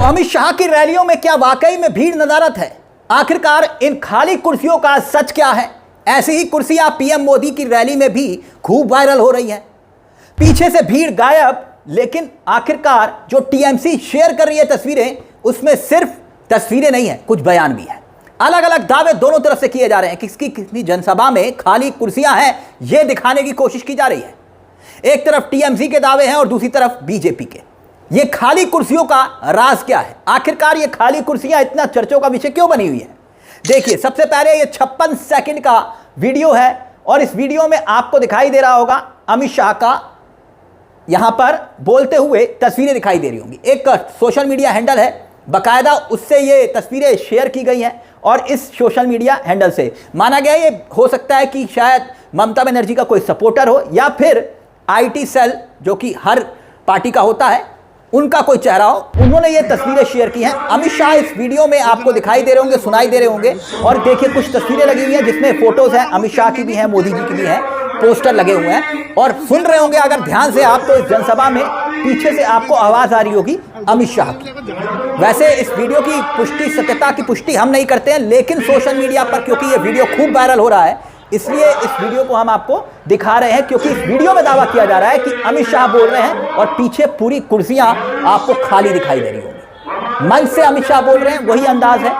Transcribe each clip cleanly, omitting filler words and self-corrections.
अमित शाह की रैलियों में क्या वाकई में भीड़ नदारत है? आखिरकार इन खाली कुर्सियों का सच क्या है? ऐसी ही कुर्सियां पीएम मोदी की रैली में भी खूब वायरल हो रही हैं। पीछे से भीड़ गायब, लेकिन आखिरकार जो टीएमसी शेयर कर रही है तस्वीरें, उसमें सिर्फ तस्वीरें नहीं है, कुछ बयान भी है। अलग अलग दावे दोनों तरफ से किए जा रहे हैं। किसकी कितनी जनसभा में खाली कुर्सियां हैं, यह दिखाने की कोशिश की जा रही है। एक तरफ टीएमसी के दावे हैं और दूसरी तरफ बीजेपी के। ये खाली कुर्सियों का राज क्या है? आखिरकार ये खाली कुर्सियां इतना चर्चों का विषय क्यों बनी हुई है? देखिए, सबसे पहले ये 56 सेकंड का वीडियो है और इस वीडियो में आपको दिखाई दे रहा होगा अमित शाह का यहां पर बोलते हुए तस्वीरें दिखाई दे रही होंगी। एक सोशल मीडिया हैंडल है, बाकायदा उससे ये तस्वीरें शेयर की गई हैं और इस सोशल मीडिया हैंडल से माना गया ये हो सकता है कि शायद ममता बनर्जी का कोई सपोर्टर हो या फिर आईटी सेल जो कि हर पार्टी का होता है उनका कोई चेहरा हो। उन्होंने ये तस्वीरें शेयर की हैं। अमित शाह इस वीडियो में आपको दिखाई दे रहे होंगे, सुनाई दे रहे होंगे। और देखिए, कुछ तस्वीरें लगी हुई हैं जिसमें फोटोज हैं, अमित शाह की भी हैं, मोदी जी की भी हैं, पोस्टर लगे हुए हैं। और सुन रहे होंगे अगर ध्यान से आप, तो इस जनसभा में पीछे से आपको आवाज आ रही होगी अमित शाह की। वैसे इस वीडियो की पुष्टि, सत्यता की पुष्टि हम नहीं करते हैं, लेकिन सोशल मीडिया पर क्योंकि ये वीडियो खूब वायरल हो रहा है, इसलिए इस वीडियो को हम आपको दिखा रहे हैं। क्योंकि इस वीडियो में दावा किया जा रहा है कि अमित शाह बोल रहे हैं और पीछे पूरी कुर्सियां आपको खाली दिखाई दे रही होंगी। मन से अमित शाह बोल रहे हैं, वही अंदाज है,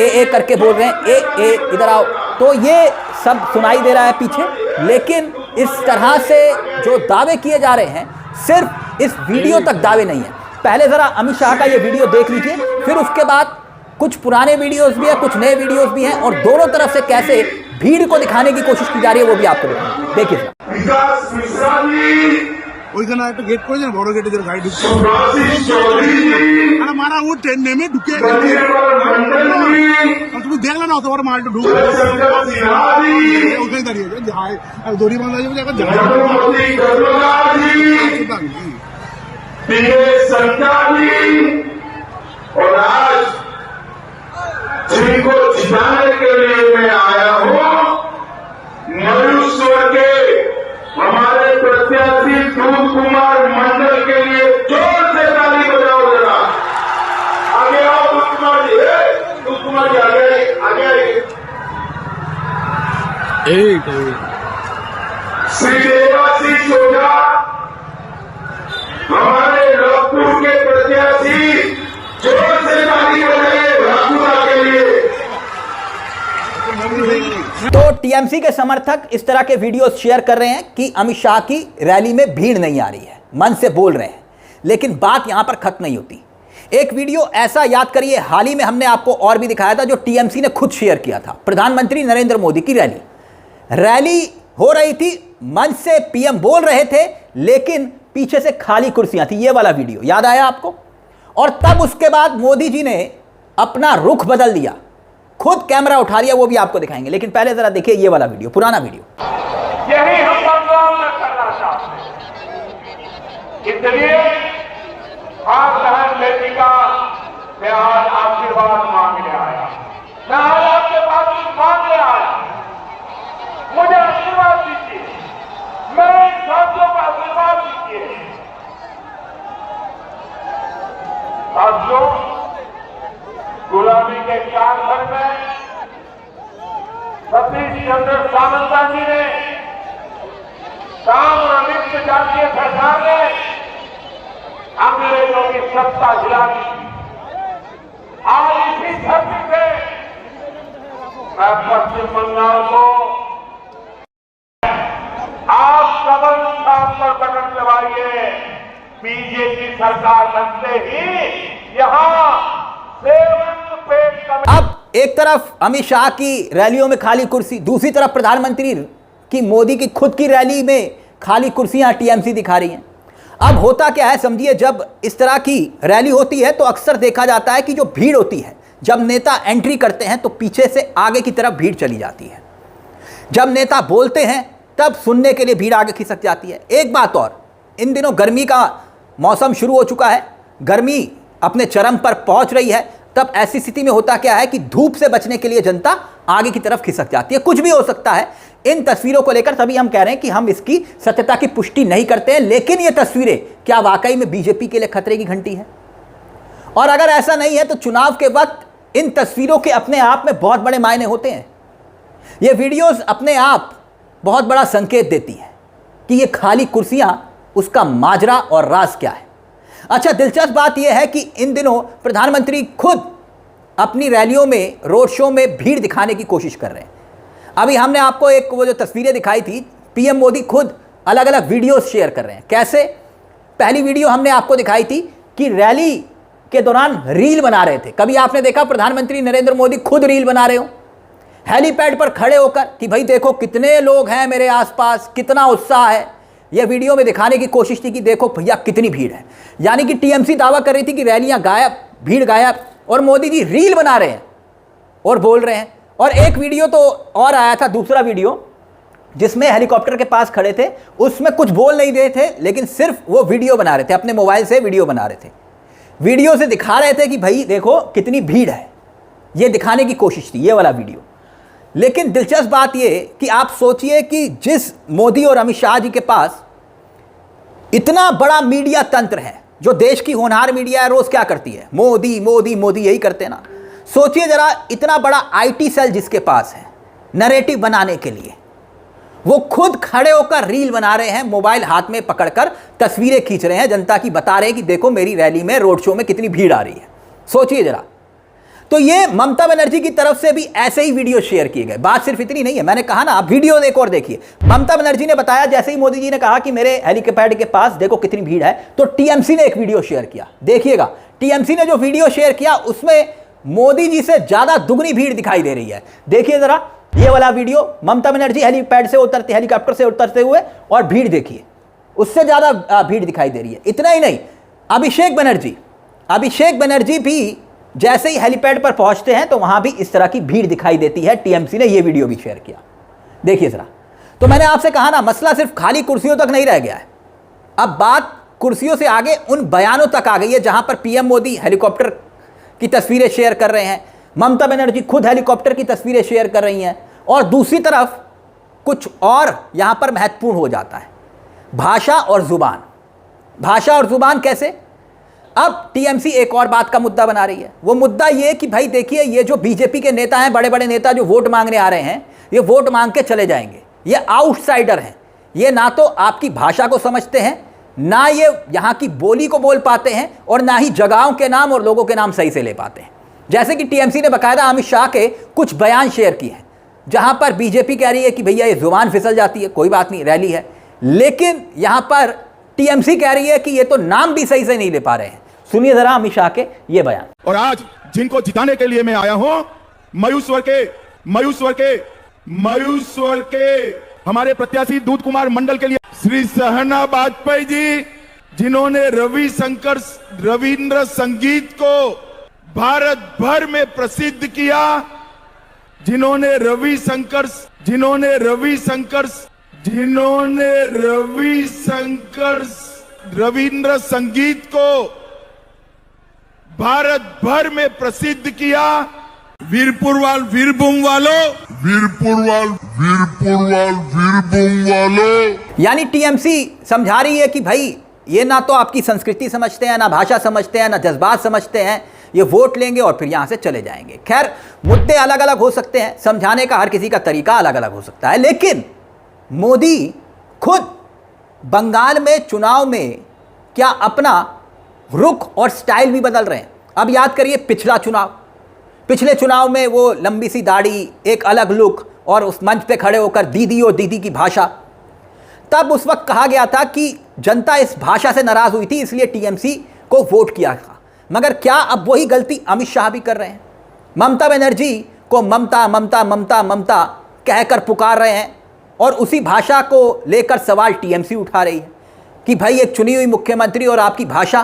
ए करके बोल रहे हैं, ए इधर आओ। तो ये सब सुनाई दे रहा है पीछे। लेकिन इस तरह से जो दावे किए जा रहे हैं, सिर्फ इस वीडियो तक दावे नहीं है। पहले जरा अमित शाह का ये वीडियो देख लीजिए, फिर उसके बाद कुछ पुराने वीडियोस भी है, कुछ नए वीडियोस भी हैं और दोनों तरफ से कैसे भीड़ को दिखाने की कोशिश की जा रही है वो भी आपको दिखाएंगे। देखिए, ওইখানে একটা গেট করে দেন, বড় গেটে গাড়ি ঢুকছে। আরে মারা ও ট্রেন নেমে ঢুকে তুমি দেখলে না, অত বড় মালটা ঢুকে ওখানে দাঁড়িয়ে দড়ি বাঁধা যাবে এখন जिनको जिताने के लिए मैं आया हूं, मयूर के हमारे प्रत्याशी दूध कुमार मंडल के लिए जोर से ताली बजाओ जरा। आगे आओ दूध कुमार जी, आगे आइए। श्री देवाशीष ओझा हमारे रामपुर के प्रत्याशी, जोर से ताली बजाइए रामपुरा के लिए। तो टीएमसी के समर्थक इस तरह के वीडियोस शेयर कर रहे हैं कि अमित शाह की रैली में भीड़ नहीं आ रही है, मन से बोल रहे हैं। लेकिन बात यहां पर खत्म नहीं होती। एक वीडियो ऐसा याद करिए, हाल ही में हमने आपको और भी दिखाया था, जो टीएमसी ने खुद शेयर किया था। प्रधानमंत्री नरेंद्र मोदी की रैली हो रही थी, मंच से पीएम बोल रहे थे, लेकिन पीछे से खाली कुर्सियां थी। ये वाला वीडियो याद आया आपको? और तब उसके बाद मोदी जी ने अपना रुख बदल दिया, खुद कैमरा उठा लिया, वो भी आपको दिखाएंगे। लेकिन पहले जरा देखिए ये वाला वीडियो, पुराना वीडियो। यही हम बंगाल में करना चाहते हैं, इसलिए आज बहन बेटी का मैं आज आशीर्वाद मांगने आया। मैं आज आपके पास मांगने आया, मुझे आशीर्वाद दीजिए, मेरे साथियों को आशीर्वाद दीजिए। साथियों, गुलामी के कालखंड में सतीश चंद्र सावंता जी ने, कामरलिप्त जातीय सरकार ने अंग्रेजों की सत्ता हिला दी। आज इसी धरती पे मैं पश्चिम बंगाल को आप कदम पर बटन दबाइए, बीजेपी सरकार बनते ही यहां अब एक तरफ अमित शाह की रैलियों में खाली कुर्सी, दूसरी तरफ प्रधानमंत्री की, मोदी की खुद की रैली में खाली कुर्सियां टीएमसी दिखा रही हैं। अब होता क्या है समझिए, जब इस तरह की रैली होती है तो अक्सर देखा जाता है कि जो भीड़ होती है, जब नेता एंट्री करते हैं तो पीछे से आगे की तरफ भीड़ चली जाती है। जब नेता बोलते हैं तब सुनने के लिए भीड़ आगे खिसक जाती है। एक बात और, इन दिनों गर्मी का मौसम शुरू हो चुका है, गर्मी अपने चरम पर पहुंच रही है। तब ऐसी स्थिति में होता क्या है कि धूप से बचने के लिए जनता आगे की तरफ खिसक जाती है। कुछ भी हो सकता है इन तस्वीरों को लेकर, तभी हम कह रहे हैं कि हम इसकी सत्यता की पुष्टि नहीं करते हैं। लेकिन ये तस्वीरें क्या वाकई में बीजेपी के लिए खतरे की घंटी है? और अगर ऐसा नहीं है तो चुनाव के वक्त इन तस्वीरों के अपने आप में बहुत बड़े मायने होते हैं। ये वीडियोस अपने आप बहुत बड़ा संकेत देती हैं कि ये खाली कुर्सियां उसका माजरा और राज क्या है। अच्छा, दिलचस्प बात यह है कि इन दिनों प्रधानमंत्री खुद अपनी रैलियों में, रोड शो में भीड़ दिखाने की कोशिश कर रहे हैं। अभी हमने आपको एक वो जो तस्वीरें दिखाई थी, पीएम मोदी खुद अलग अलग वीडियोस शेयर कर रहे हैं। कैसे? पहली वीडियो हमने आपको दिखाई थी कि रैली के दौरान रील बना रहे थे। कभी आपने देखा प्रधानमंत्री नरेंद्र मोदी खुद रील बना रहे हो हेलीपैड पर खड़े होकर कि भाई देखो कितने लोग हैं मेरे आसपास, कितना उत्साह है। यह वीडियो में दिखाने की कोशिश थी कि देखो भैया कितनी भीड़ है। यानी कि टीएमसी दावा कर रही थी कि रैलियां गायब, भीड़ गायब, और मोदी जी रील बना रहे हैं और बोल रहे हैं। और एक वीडियो तो और आया था, दूसरा वीडियो, जिसमें हेलीकॉप्टर के पास खड़े थे, उसमें कुछ बोल नहीं रहे थे, लेकिन सिर्फ वो वीडियो बना रहे थे, अपने मोबाइल से वीडियो बना रहे थे। वीडियो से दिखा रहे थे कि भाई देखो कितनी भीड़ है, ये दिखाने की कोशिश थी, ये वाला वीडियो। लेकिन दिलचस्प बात ये कि आप सोचिए कि जिस मोदी और अमित शाह जी के पास इतना बड़ा मीडिया तंत्र है, जो देश की होनहार मीडिया है, रोज क्या करती है, मोदी मोदी मोदी यही करते हैं ना। सोचिए जरा, इतना बड़ा आईटी सेल जिसके पास है नैरेटिव बनाने के लिए, वो खुद खड़े होकर रील बना रहे हैं, मोबाइल हाथ में पकड़कर तस्वीरें खींच रहे हैं, जनता की बता रहे हैं कि देखो मेरी रैली में, रोड शो में कितनी भीड़ आ रही है। सोचिए जरा। तो ये ममता बनर्जी की तरफ से भी ऐसे ही वीडियो शेयर किए गए। बात सिर्फ इतनी नहीं है, मैंने कहा ना, आप वीडियो एक और देखिए। ममता बनर्जी ने बताया, जैसे ही मोदी जी ने कहा कि मेरे हेलीपैड के पास देखो कितनी भीड़ है, तो टीएमसी ने एक वीडियो शेयर किया। देखिएगा, टीएमसी ने जो वीडियो शेयर किया उसमें मोदी जी से ज्यादा दुगनी भीड़ दिखाई दे रही है। देखिए जरा ये वाला वीडियो, ममता बनर्जी हेलीपैड से उतरते, हेलीकॉप्टर से उतरते हुए, और भीड़ देखिए, उससे ज्यादा भीड़ दिखाई दे रही है। इतना ही नहीं, अभिषेक बनर्जी भी जैसे ही हेलीपैड पर पहुंचते हैं तो वहां भी इस तरह की भीड़ दिखाई देती है। टीएमसी ने यह वीडियो भी शेयर किया, देखिए जरा। तो मैंने आपसे कहा ना, मसला सिर्फ खाली कुर्सियों तक नहीं रह गया है, अब बात कुर्सियों से आगे उन बयानों तक आ गई है, जहां पर पीएम मोदी हेलीकॉप्टर की तस्वीरें शेयर कर रहे हैं, ममता बनर्जी खुद हेलीकॉप्टर की तस्वीरें शेयर कर रही हैं, और दूसरी तरफ कुछ और यहां पर महत्वपूर्ण हो जाता है, भाषा और जुबान। भाषा और जुबान कैसे? अब टीएमसी एक और बात का मुद्दा बना रही है। वो मुद्दा ये कि भाई देखिए, ये जो बीजेपी के नेता हैं, बड़े बड़े नेता जो वोट मांगने आ रहे हैं, ये वोट मांग के चले जाएंगे, ये आउटसाइडर हैं, ये ना तो आपकी भाषा को समझते हैं, ना ये यहाँ की बोली को बोल पाते हैं, और ना ही जगहों के नाम और लोगों के नाम सही से ले पाते हैं। जैसे कि टीएमसी ने बाकायदा अमित शाह के कुछ बयान शेयर किए हैं, जहां पर बीजेपी कह रही है कि भैया ये जुबान फिसल जाती है, कोई बात नहीं, रैली है, लेकिन यहां पर टीएमसी कह रही है कि ये तो नाम भी सही से नहीं ले पा रहे हैं। सुनिए जरा अमित शाह के ये बयान। और आज जिनको जिताने के लिए मैं आया हूं, मयूस्वर के हमारे प्रत्याशी दूध कुमार मंडल के लिए, श्री सहना वाजपेयी जी, जिन्होंने रविंद्र संगीत को भारत भर में प्रसिद्ध किया, जिन्होंने रविंद्र संगीत को भारत भर में प्रसिद्ध किया। वीरपुर वीरभूम वालों, यानी टीएमसी समझा रही है कि भाई ये ना तो आपकी संस्कृति समझते हैं, ना भाषा समझते हैं, ना जज्बात समझते हैं, ये वोट लेंगे और फिर यहां से चले जाएंगे। खैर, मुद्दे अलग अलग हो सकते हैं, समझाने का हर किसी का तरीका अलग अलग हो सकता है, लेकिन मोदी खुद बंगाल में चुनाव में क्या अपना रुख और स्टाइल भी बदल रहे हैं। अब याद करिए पिछले चुनाव में वो लंबी सी दाढ़ी, एक अलग लुक, और उस मंच पे खड़े होकर दीदी और दीदी की भाषा। तब उस वक्त कहा गया था कि जनता इस भाषा से नाराज हुई थी, इसलिए टीएमसी को वोट किया था। मगर क्या अब वही गलती अमित शाह भी कर रहे हैं? ममता बनर्जी को ममता ममता ममता ममता कहकर पुकार रहे हैं, और उसी भाषा को लेकर सवाल टीएमसी उठा रही है कि भाई एक चुनी हुई मुख्यमंत्री और आपकी भाषा।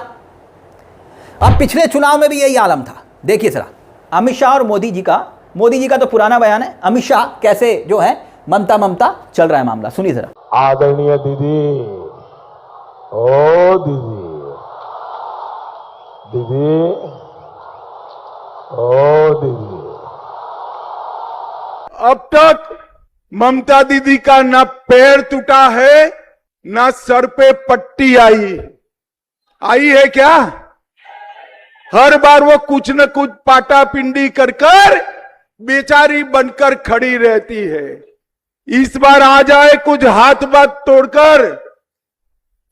अब पिछले चुनाव में भी यही आलम था। देखिए जरा अमित शाह और मोदी जी का तो पुराना बयान है, अमित शाह कैसे जो है ममता ममता चल रहा है मामला, सुनिए जरा। आदरणीय दीदी, ओ दीदी, ओ दीदी, अब तक ममता दीदी का ना पैर टूटा है, ना सर पे पट्टी आई है क्या? हर बार वो कुछ न कुछ पाटापिंडी कर कर बेचारी बनकर खड़ी रहती है। इस बार आ जाए कुछ हाथ बात तोड़कर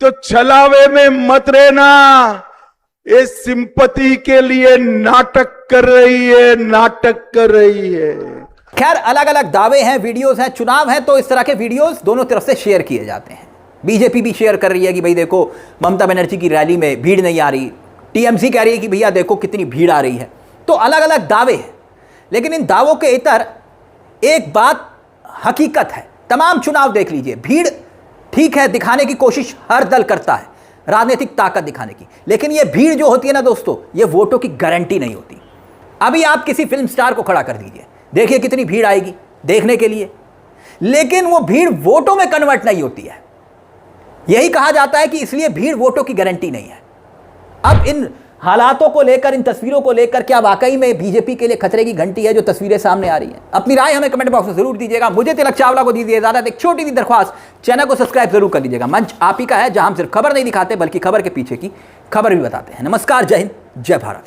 तो छलावे में मत रहना, ये सिंपैथी के लिए नाटक कर रही है, नाटक कर रही है। खैर, अलग अलग दावे हैं, वीडियोस हैं, चुनाव है तो इस तरह के वीडियोस दोनों तरफ से शेयर किए जाते हैं। बीजेपी भी शेयर कर रही है कि भाई देखो ममता बनर्जी की रैली में भीड़ नहीं आ रही, टीएमसी कह रही है कि भैया देखो कितनी भीड़ आ रही है। तो अलग अलग दावे हैं, लेकिन इन दावों के इतर एक बात हकीकत है। तमाम चुनाव देख लीजिए, भीड़ ठीक है दिखाने की कोशिश हर दल करता है, राजनीतिक ताकत दिखाने की, लेकिन ये भीड़ जो होती है ना दोस्तों, ये वोटों की गारंटी नहीं होती। अभी आप किसी फिल्म स्टार को खड़ा कर दीजिए, देखिए कितनी भीड़ आएगी देखने के लिए, लेकिन वो भीड़ वोटों में कन्वर्ट नहीं होती है। यही कहा जाता है कि इसलिए भीड़ वोटों की गारंटी नहीं है। अब इन हालातों को लेकर, इन तस्वीरों को लेकर क्या वाकई में बीजेपी के लिए खतरे की घंटी है जो तस्वीरें सामने आ रही हैं? अपनी राय हमें कमेंट बॉक्स में जरूर दीजिएगा। मुझे तिलक चावला को दीजिए इजाजत। एक छोटी सी दरख्वास्त, चैनल को सब्सक्राइब जरूर कर लीजिएगा। मंच आप ही का है जहां हम सिर्फ खबर नहीं दिखाते बल्कि खबर के पीछे की खबर भी बताते हैं। नमस्कार, जय हिंद, जय भारत।